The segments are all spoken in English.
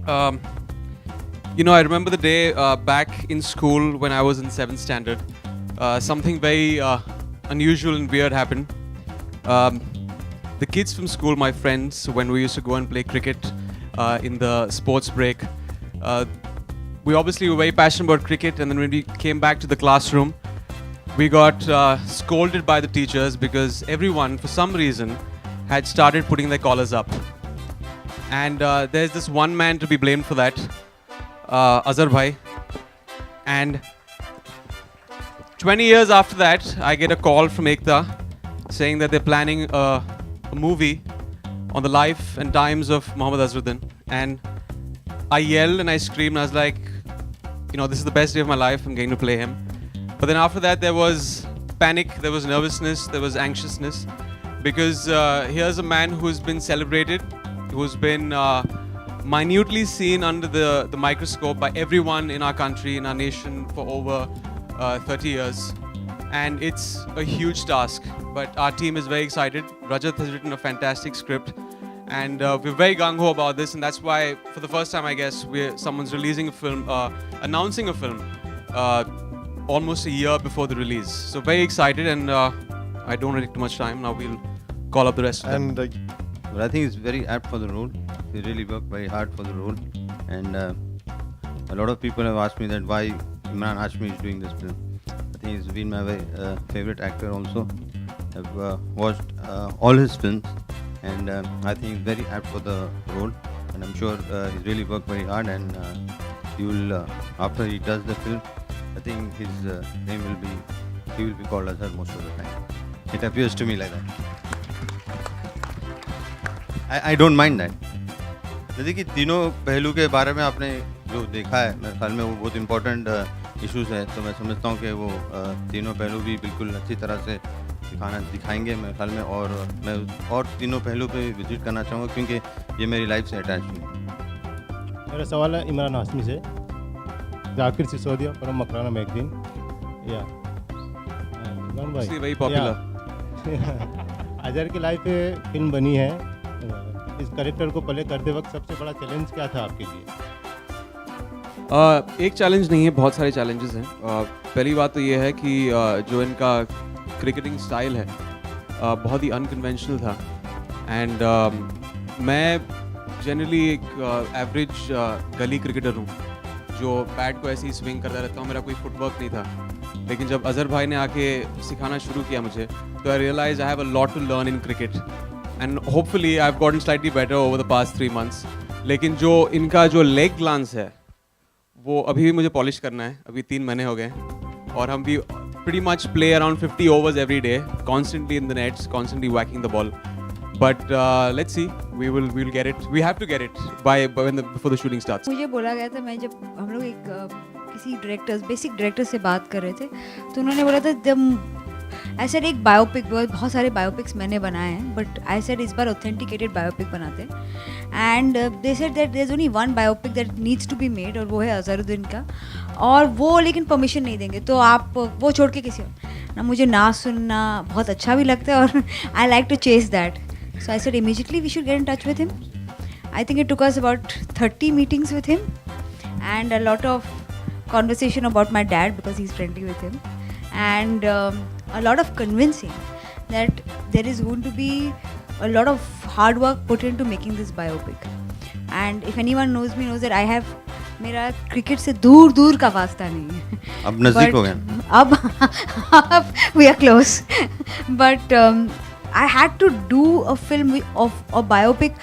Um, I remember the day back in school when I was in 7th standard. Something very unusual and weird happened. The kids from school, my friends, when we used to go and play cricket in the sports break, we obviously were very passionate about cricket, and then when we came back to the classroom, we got scolded by the teachers because everyone, for some reason, had started putting their collars up. And there's this one man to be blamed for that, Azhar Bhai. And 20 years after that, I get a call from Ekta saying that they're planning a movie on the life and times of Mohammad Azharuddin. And I yelled and I screamed. I was like, this is the best day of my life. I'm going to play him. But then after that, there was panic, there was nervousness, there was anxiousness. Because here's a man who's been celebrated, who's been minutely seen under the microscope by everyone in our country, in our nation for over 30 years. And it's a huge task, but our team is very excited. Rajat has written a fantastic script, and we're very gung-ho about this, and that's why, for the first time, I guess, someone's releasing a film, announcing a film, almost a year before the release. So very excited, and I don't want to take too much time. Now we'll call up the rest of them. But I think it's very apt for the role. He really worked very hard for the role, and a lot of people have asked me that why Imran Hashmi is doing this film. I think he's been my very favorite actor also. I've watched all his films, and I think he's very apt for the role, and I'm sure he's really worked very hard, and he will after he does the film, I think his name he will be called Azhar most of the time. It appears to me like that. I don't mind that. जैसे कि तीनों पहलू के बारे में आपने जो देखा है, मेरे ख्याल में वो बहुत इम्पोर्टेंट इश्यूज है, तो मैं समझता हूँ कि वो तीनों पहलू भी बिल्कुल अच्छी तरह से दिखाएंगे मेरे ख्याल में, और मैं और तीनों पहलू पे विजिट करना चाहूँगा क्योंकि ये मेरी लाइफ से अटैच हुई। मेरा सवाल है इमरान हाशमी से, जाकिर सिसोदिया फ्रॉम मकराना मैगजीन। या इमरान भाई वही पॉपुलर। अजहर की लाइफ पे फिल्म बनी है, इस कैरेक्टर को प्ले करते वक्त सबसे बड़ा चैलेंज क्या था आपके लिए? एक चैलेंज नहीं है, बहुत सारे चैलेंजेस हैं। पहली बात तो ये है कि जो इनका क्रिकेटिंग स्टाइल है बहुत ही अनकन्वेंशनल था, एंड मैं जनरली एक एवरेज गली क्रिकेटर हूँ जो बैट को ऐसे ही स्विंग करता रहता हूँ, मेरा कोई फुटवर्क नहीं था। लेकिन जब अजहर भाई ने आके सिखाना शुरू किया मुझे, तो I realise I have a lot to learn in cricket, and hopefully I have gotten slightly better over the past 3 months। लेकिन जो इनका जो लेग ग्लांस है वो अभी भी मुझे पॉलिश करना है। अभी 3 महीने हो गए हैं और हम भी pretty much play around 50 overs every day, constantly in the nets, constantly whacking the ball. But let's see, we'll get it. We have to get it before the shooting starts. मुझे बोला गया था, मैं जब हम लोग किसी बेसिक डायरेक्टर से बात कर रहे थे, तो उन्होंने बोला था जब आई सेड एक बायोपिक, बहुत सारे बायोपिक्स मैंने बनाए हैं, बट आई सेड इस बार ऑथेंटिकेटेड बायोपिक बनाते हैं। And they said that there is only one biopic that needs to be made, और वो है अजहरुद्दीन का, और वो लेकिन परमिशन नहीं देंगे, तो आप वो छोड़ के किसी और ना। मुझे ना सुनना बहुत अच्छा भी लगता है, और I like to chase that, so I said immediately we should get in touch with him. I think it took us about 30 meetings with him, and a lot of conversation about my dad because he's friendly with him, and a lot of convincing that there is going to be a lot of hard work put into making this biopic. And if anyone knows me knows that I have, मेरा cricket से दूर दूर का वास्ता नहीं है। अब नज़दीक हो गए। अब we are close, but I had to do a film of a biopic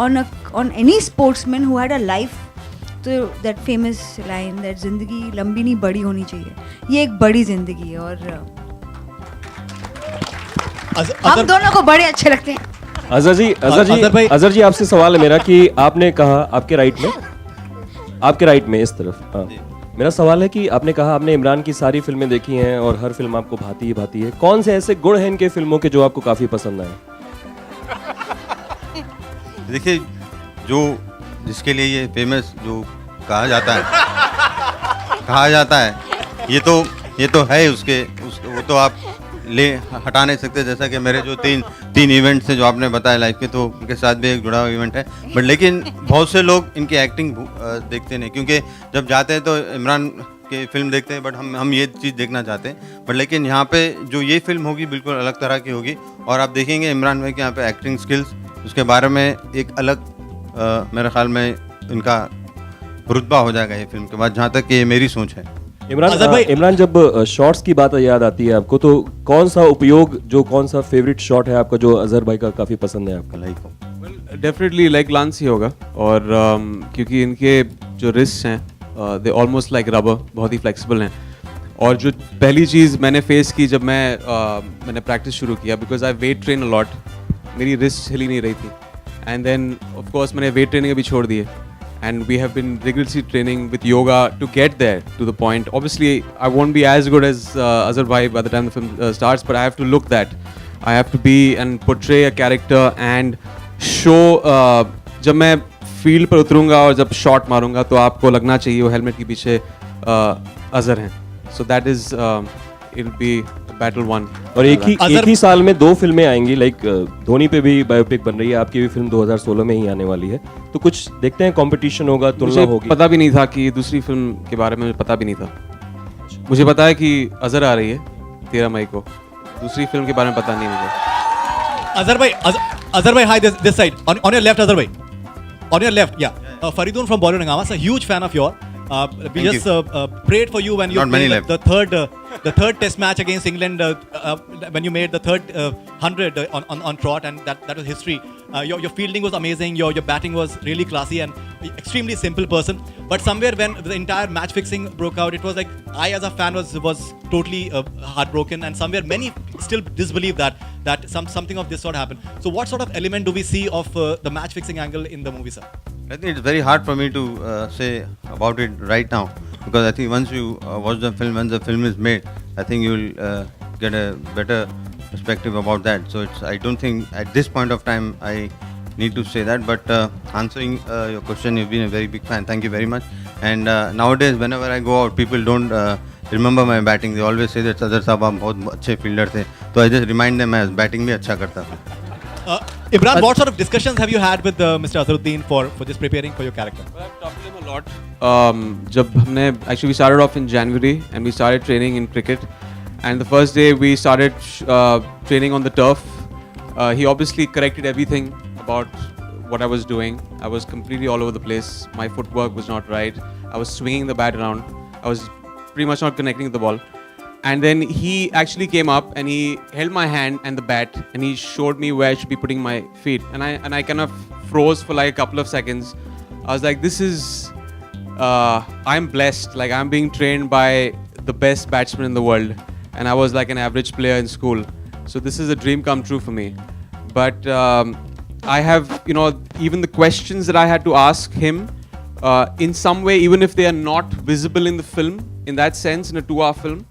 on any sportsman who had a life. तो that famous line that जिंदगी लंबी नहीं बड़ी होनी चाहिए, ये एक बड़ी जिंदगी है, और हम दोनों को बड़े अच्छे लगते हैं। अजहर जी आपसे सवाल है मेरा कि आपने कहा आपके राइट में इस तरफ, हाँ, मेरा सवाल है कि आपने कहा आपने इमरान की सारी फिल्में देखी हैं और हर फिल्म आपको भाती है। कौन से ऐसे गुण हैं इनके फिल्मों के जो आपको काफी पसंद आए? देखिए, जो जिसके लिए ये फेमस जो कहा जाता है कहा जाता है, ये तो है उसके वो तो आप ले हटा नहीं सकते। जैसा कि मेरे जो तीन इवेंट्स हैं जो आपने बताया लाइफ के, तो उनके साथ भी एक जुड़ा हुआ इवेंट है। बट लेकिन बहुत से लोग इनकी एक्टिंग देखते नहीं, क्योंकि जब जाते हैं तो इमरान के फिल्म देखते हैं, बट हम ये चीज़ देखना चाहते हैं। बट लेकिन यहाँ पे जो ये फिल्म होगी बिल्कुल अलग तरह की होगी, और आप देखेंगे इमरान भाई के यहाँ पे एक्टिंग स्किल्स, उसके बारे में एक अलग मेरे ख्याल में इनका रुतबा हो जाएगा ये फिल्म के बाद, जहाँ तक ये मेरी सोच है। इमरान जब शॉट्स की बात याद आती है आपको, तो कौन सा फेवरेट शॉट है आपका जो अजहर भाई का काफ़ी पसंद है आपका? लाइक डेफिनेटली लेग ग्लांस ही होगा, और क्योंकि इनके जो रिस्ट हैं दे ऑलमोस्ट लाइक रबर, बहुत ही फ्लेक्सिबल हैं। और जो पहली चीज़ मैंने फेस की जब मैंने प्रैक्टिस शुरू किया, because I weight train a lot, मेरी रिस्ट हिली नहीं रही थी, एंड देन ऑफ कोर्स मैंने वेट ट्रेनिंग अभी छोड़ दी है, and we have been rigorously training with yoga to get there to the point. Obviously I won't be as good as Azhar bhai by the time the film starts, but I have to look that I have to be and portray a character and show जब मैं field पर उतरूंगा और जब shot मारूंगा तो आपको लगना चाहिए वो हेलमेट के पीछे अजहर हैं। So that is it'll be battle one. और एक ही साल में 2 फिल्में आएंगी, लाइक धोनी पे भी बायोपिक बन रही है, आपकी भी फिल्म 2016 में ही आने वाली है, तो कुछ देखते हैं, कंपटीशन होगा, तुलना होगी? मुझे पता भी नहीं था कि दूसरी फिल्म के बारे में, मुझे पता भी नहीं था। मुझे पता है कि अजहर आ रही है 13 मई को, दूसरी फिल्म के बारे में पता नहीं मुझे। Azhar bhai, hi, this side, on your left, Azhar bhai, on your left, yeah. Faridun from Bollywood Hungama, a huge fan of yours. We just prayed for you when you played the third test match against England, when you made the third 100 on trot, and that was history. Your fielding was amazing, your batting was really classy, and extremely simple person. But somewhere when the entire match fixing broke out, it was like I as a fan was totally heartbroken, and somewhere many still disbelieve that something of this sort happened. So what sort of element do we see of the match fixing angle in the movie, sir? I think it's very hard for me to say about it right now, because I think once you watch the film, once the film is made, I think you will get a better perspective about that. So I don't think at this point of time I need to say that. But answering your question, you've been a very big fan. Thank you very much. And nowadays, whenever I go out, people don't remember my batting. They always say that Azhar साहब आप बहुत अच्छे fielder थे. So I just remind them मैं batting भी अच्छा करता था. Imran, what sort of discussions have you had with Mr. Azharuddin for just preparing for your character? Well, I've talked to him a lot. जब हमने actually we started off in January and we started training in cricket, and the first day we started training on the turf. He obviously corrected everything about what I was doing. I was completely all over the place. My footwork was not right. I was swinging the bat around. I was pretty much not connecting with the ball. And then he actually came up and he held my hand and the bat and he showed me where I should be putting my feet. And I kind of froze for like a couple of seconds. I was like, this is, I'm blessed. Like I'm being trained by the best batsman in the world. And I was like an average player in school. So this is a dream come true for me. But I have, even the questions that I had to ask him, in some way, even if they are not visible in the film, in that sense, in a 2-hour film,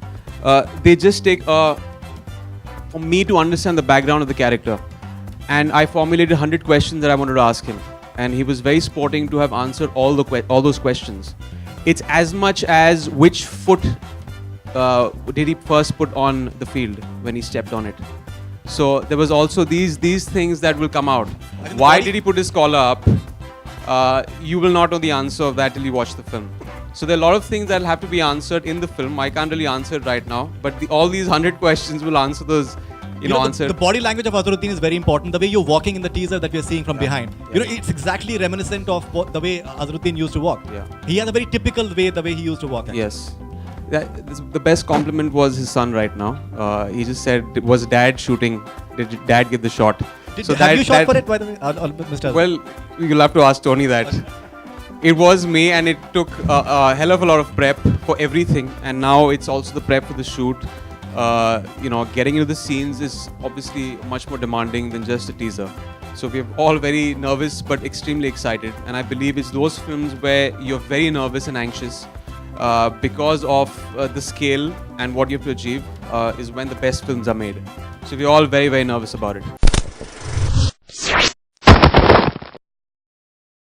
they just take for me to understand the background of the character. And I formulated 100 questions that I wanted to ask him. And he was very sporting to have answered all those questions. It's as much as which foot did he first put on the field when he stepped on it. So there was also these things that will come out. Why did he put his collar up? You will not know the answer of that till you watch the film. So there are a lot of things that will have to be answered in the film. I can't really answer it right now, but all these 100 questions will answer those. The body language of Azharuddin is very important. The way you're walking in the teaser that we're seeing from behind, it's exactly reminiscent of the way Azharuddin used to walk. Yeah. He has a very typical way, the way he used to walk. Yes. The best compliment was his son right now. He just said, was dad shooting? Did dad get the shot? Have you shot for it, by the way, Mr. Well, you'll have to ask Tony that. It was me, and it took a hell of a lot of prep for everything. And now it's also the prep for the shoot. Getting into the scenes is obviously much more demanding than just a teaser. So we're all very nervous but extremely excited. And I believe it's those films where you're very nervous and anxious because of the scale and what you have to achieve is when the best films are made. So we're all very, very nervous about it.